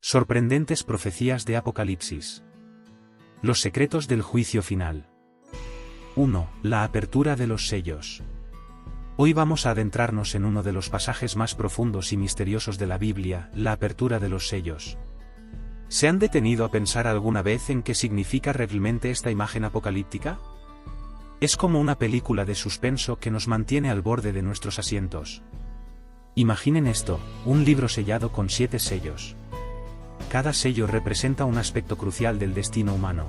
Sorprendentes profecías de Apocalipsis. Los secretos del juicio final. 1. La apertura de los sellos. Hoy vamos a adentrarnos en uno de los pasajes más profundos y misteriosos de la Biblia, la apertura de los sellos. ¿Se han detenido a pensar alguna vez en qué significa realmente esta imagen apocalíptica? Es como una película de suspenso que nos mantiene al borde de nuestros asientos. Imaginen esto, un libro sellado con 7 sellos. Cada sello representa un aspecto crucial del destino humano.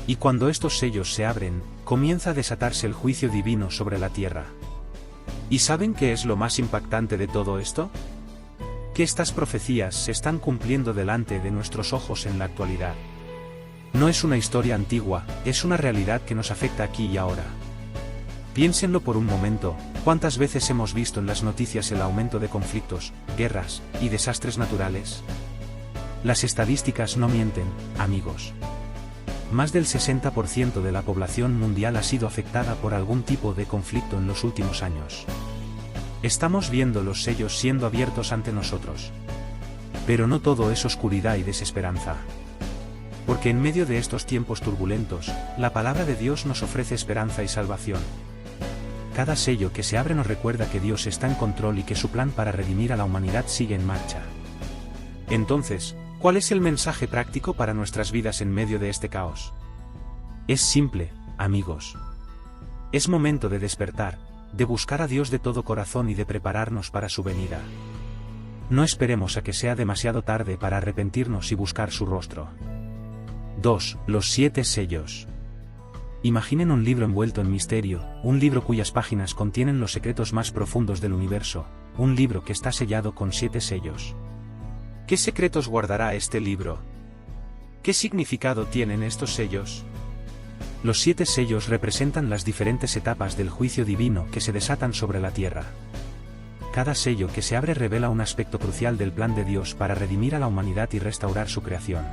Y cuando estos sellos se abren, comienza a desatarse el juicio divino sobre la tierra. ¿Y saben qué es lo más impactante de todo esto? Que estas profecías se están cumpliendo delante de nuestros ojos en la actualidad. No es una historia antigua, es una realidad que nos afecta aquí y ahora. Piénsenlo por un momento, ¿cuántas veces hemos visto en las noticias el aumento de conflictos, guerras y desastres naturales? Las estadísticas no mienten, amigos. Más del 60% de la población mundial ha sido afectada por algún tipo de conflicto en los últimos años. Estamos viendo los sellos siendo abiertos ante nosotros. Pero no todo es oscuridad y desesperanza. Porque en medio de estos tiempos turbulentos, la palabra de Dios nos ofrece esperanza y salvación. Cada sello que se abre nos recuerda que Dios está en control y que su plan para redimir a la humanidad sigue en marcha. Entonces, ¿cuál es el mensaje práctico para nuestras vidas en medio de este caos? Es simple, amigos. Es momento de despertar, de buscar a Dios de todo corazón y de prepararnos para su venida. No esperemos a que sea demasiado tarde para arrepentirnos y buscar su rostro. 2. Los 7 sellos. Imaginen un libro envuelto en misterio, un libro cuyas páginas contienen los secretos más profundos del universo, un libro que está sellado con 7 sellos. ¿Qué secretos guardará este libro? ¿Qué significado tienen estos sellos? Los 7 sellos representan las diferentes etapas del juicio divino que se desatan sobre la tierra. Cada sello que se abre revela un aspecto crucial del plan de Dios para redimir a la humanidad y restaurar su creación.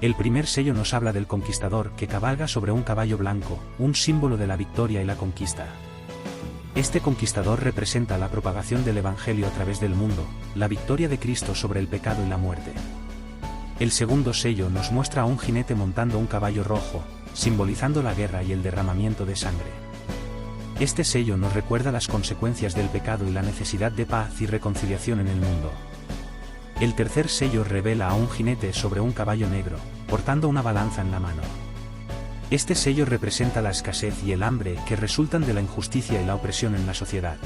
El primer sello nos habla del conquistador que cabalga sobre un caballo blanco, un símbolo de la victoria y la conquista. Este conquistador representa la propagación del Evangelio a través del mundo, la victoria de Cristo sobre el pecado y la muerte. El segundo sello nos muestra a un jinete montando un caballo rojo, simbolizando la guerra y el derramamiento de sangre. Este sello nos recuerda las consecuencias del pecado y la necesidad de paz y reconciliación en el mundo. El tercer sello revela a un jinete sobre un caballo negro, portando una balanza en la mano. Este sello representa la escasez y el hambre que resultan de la injusticia y la opresión en la sociedad.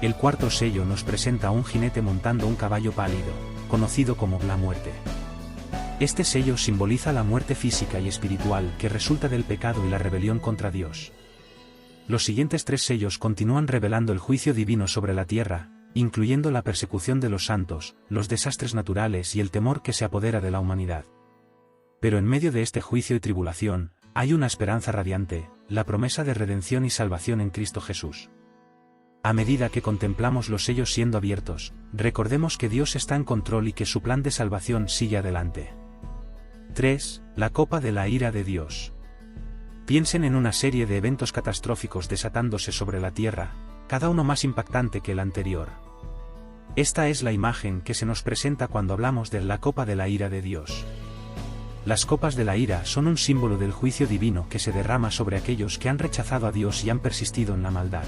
El cuarto sello nos presenta a un jinete montando un caballo pálido, conocido como la muerte. Este sello simboliza la muerte física y espiritual que resulta del pecado y la rebelión contra Dios. Los siguientes 3 sellos continúan revelando el juicio divino sobre la tierra, incluyendo la persecución de los santos, los desastres naturales y el temor que se apodera de la humanidad. Pero en medio de este juicio y tribulación, hay una esperanza radiante, la promesa de redención y salvación en Cristo Jesús. A medida que contemplamos los sellos siendo abiertos, recordemos que Dios está en control y que su plan de salvación sigue adelante. 3. La copa de la ira de Dios. Piensen en una serie de eventos catastróficos desatándose sobre la tierra, cada uno más impactante que el anterior. Esta es la imagen que se nos presenta cuando hablamos de la copa de la ira de Dios. Las copas de la ira son un símbolo del juicio divino que se derrama sobre aquellos que han rechazado a Dios y han persistido en la maldad.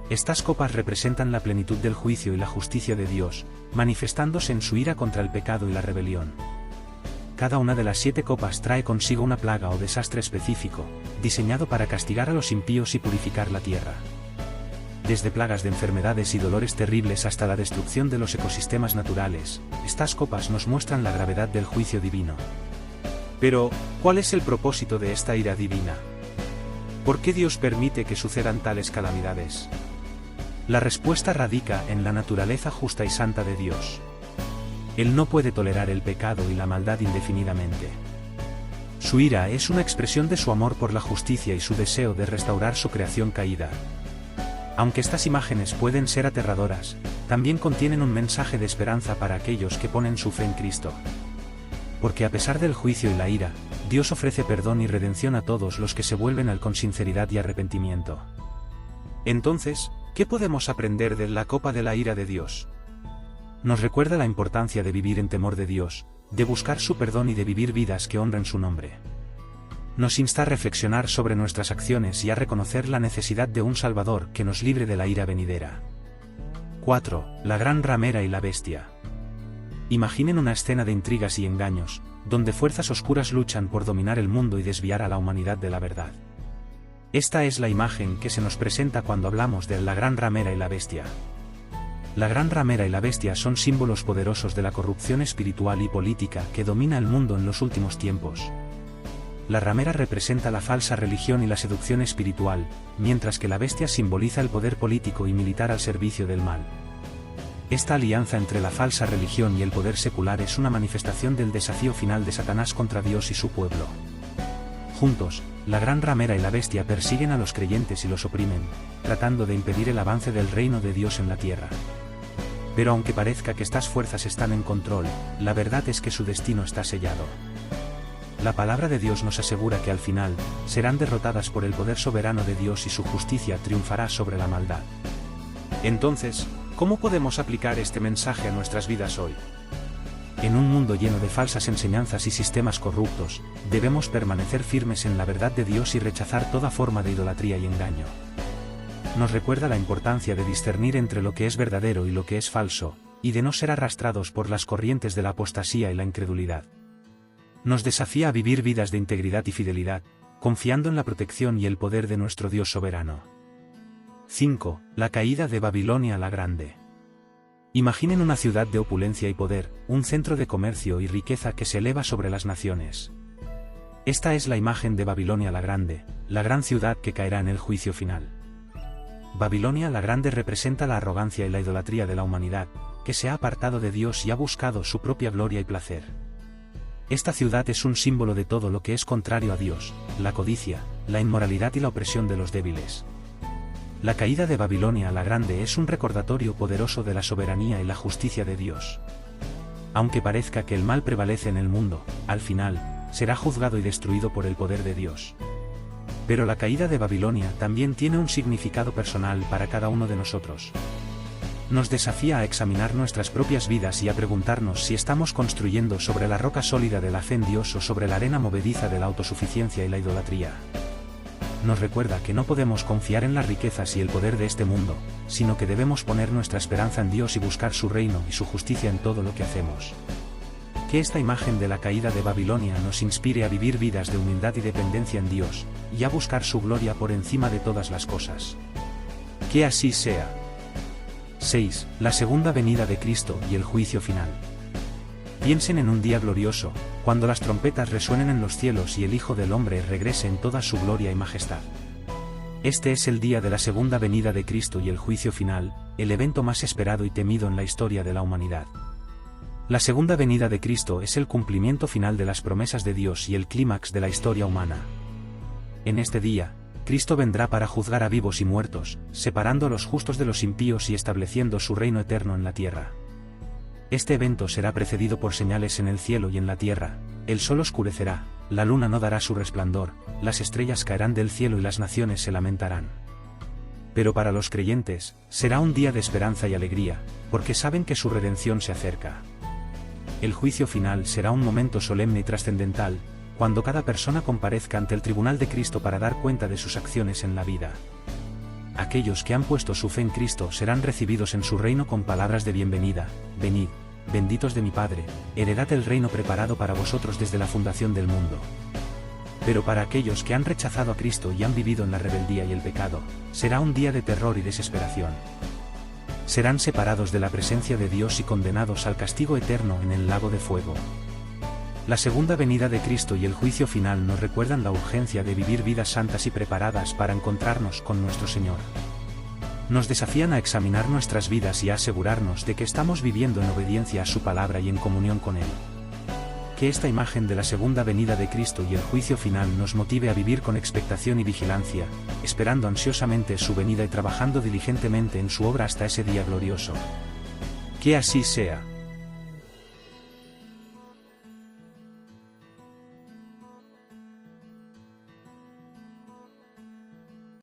Estas copas representan la plenitud del juicio y la justicia de Dios, manifestándose en su ira contra el pecado y la rebelión. Cada una de las 7 copas trae consigo una plaga o desastre específico, diseñado para castigar a los impíos y purificar la tierra. Desde plagas de enfermedades y dolores terribles hasta la destrucción de los ecosistemas naturales, estas copas nos muestran la gravedad del juicio divino. Pero, ¿cuál es el propósito de esta ira divina? ¿Por qué Dios permite que sucedan tales calamidades? La respuesta radica en la naturaleza justa y santa de Dios. Él no puede tolerar el pecado y la maldad indefinidamente. Su ira es una expresión de su amor por la justicia y su deseo de restaurar su creación caída. Aunque estas imágenes pueden ser aterradoras, también contienen un mensaje de esperanza para aquellos que ponen su fe en Cristo. Porque a pesar del juicio y la ira, Dios ofrece perdón y redención a todos los que se vuelven a Él con sinceridad y arrepentimiento. Entonces, ¿qué podemos aprender de la copa de la ira de Dios? Nos recuerda la importancia de vivir en temor de Dios, de buscar su perdón y de vivir vidas que honren su nombre. Nos insta a reflexionar sobre nuestras acciones y a reconocer la necesidad de un Salvador que nos libre de la ira venidera. 4. La gran ramera y la bestia. Imaginen una escena de intrigas y engaños, donde fuerzas oscuras luchan por dominar el mundo y desviar a la humanidad de la verdad. Esta es la imagen que se nos presenta cuando hablamos de la gran ramera y la bestia. La gran ramera y la bestia son símbolos poderosos de la corrupción espiritual y política que domina el mundo en los últimos tiempos. La ramera representa la falsa religión y la seducción espiritual, mientras que la bestia simboliza el poder político y militar al servicio del mal. Esta alianza entre la falsa religión y el poder secular es una manifestación del desafío final de Satanás contra Dios y su pueblo. Juntos, la gran ramera y la bestia persiguen a los creyentes y los oprimen, tratando de impedir el avance del reino de Dios en la tierra. Pero aunque parezca que estas fuerzas están en control, la verdad es que su destino está sellado. La palabra de Dios nos asegura que al final, serán derrotadas por el poder soberano de Dios y su justicia triunfará sobre la maldad. Entonces, ¿cómo podemos aplicar este mensaje a nuestras vidas hoy? En un mundo lleno de falsas enseñanzas y sistemas corruptos, debemos permanecer firmes en la verdad de Dios y rechazar toda forma de idolatría y engaño. Nos recuerda la importancia de discernir entre lo que es verdadero y lo que es falso, y de no ser arrastrados por las corrientes de la apostasía y la incredulidad. Nos desafía a vivir vidas de integridad y fidelidad, confiando en la protección y el poder de nuestro Dios soberano. 5. La caída de Babilonia la Grande. Imaginen una ciudad de opulencia y poder, un centro de comercio y riqueza que se eleva sobre las naciones. Esta es la imagen de Babilonia la Grande, la gran ciudad que caerá en el juicio final. Babilonia la Grande representa la arrogancia y la idolatría de la humanidad, que se ha apartado de Dios y ha buscado su propia gloria y placer. Esta ciudad es un símbolo de todo lo que es contrario a Dios, la codicia, la inmoralidad y la opresión de los débiles. La caída de Babilonia la Grande es un recordatorio poderoso de la soberanía y la justicia de Dios. Aunque parezca que el mal prevalece en el mundo, al final, será juzgado y destruido por el poder de Dios. Pero la caída de Babilonia también tiene un significado personal para cada uno de nosotros. Nos desafía a examinar nuestras propias vidas y a preguntarnos si estamos construyendo sobre la roca sólida de la fe en Dios o sobre la arena movediza de la autosuficiencia y la idolatría. Nos recuerda que no podemos confiar en las riquezas y el poder de este mundo, sino que debemos poner nuestra esperanza en Dios y buscar su reino y su justicia en todo lo que hacemos. Que esta imagen de la caída de Babilonia nos inspire a vivir vidas de humildad y dependencia en Dios, y a buscar su gloria por encima de todas las cosas. Que así sea. 6. La segunda venida de Cristo y el juicio final. Piensen en un día glorioso, cuando las trompetas resuenen en los cielos y el Hijo del Hombre regrese en toda su gloria y majestad. Este es el día de la segunda venida de Cristo y el juicio final, el evento más esperado y temido en la historia de la humanidad. La segunda venida de Cristo es el cumplimiento final de las promesas de Dios y el clímax de la historia humana. En este día, Cristo vendrá para juzgar a vivos y muertos, separando a los justos de los impíos y estableciendo su reino eterno en la tierra. Este evento será precedido por señales en el cielo y en la tierra: el sol oscurecerá, la luna no dará su resplandor, las estrellas caerán del cielo y las naciones se lamentarán. Pero para los creyentes, será un día de esperanza y alegría, porque saben que su redención se acerca. El juicio final será un momento solemne y trascendental, cuando cada persona comparezca ante el tribunal de Cristo para dar cuenta de sus acciones en la vida. Aquellos que han puesto su fe en Cristo serán recibidos en su reino con palabras de bienvenida: venid, benditos de mi Padre, heredad el reino preparado para vosotros desde la fundación del mundo. Pero para aquellos que han rechazado a Cristo y han vivido en la rebeldía y el pecado, será un día de terror y desesperación. Serán separados de la presencia de Dios y condenados al castigo eterno en el lago de fuego. La segunda venida de Cristo y el juicio final nos recuerdan la urgencia de vivir vidas santas y preparadas para encontrarnos con nuestro Señor. Nos desafían a examinar nuestras vidas y a asegurarnos de que estamos viviendo en obediencia a su palabra y en comunión con Él. Que esta imagen de la segunda venida de Cristo y el juicio final nos motive a vivir con expectación y vigilancia, esperando ansiosamente su venida y trabajando diligentemente en su obra hasta ese día glorioso. Que así sea.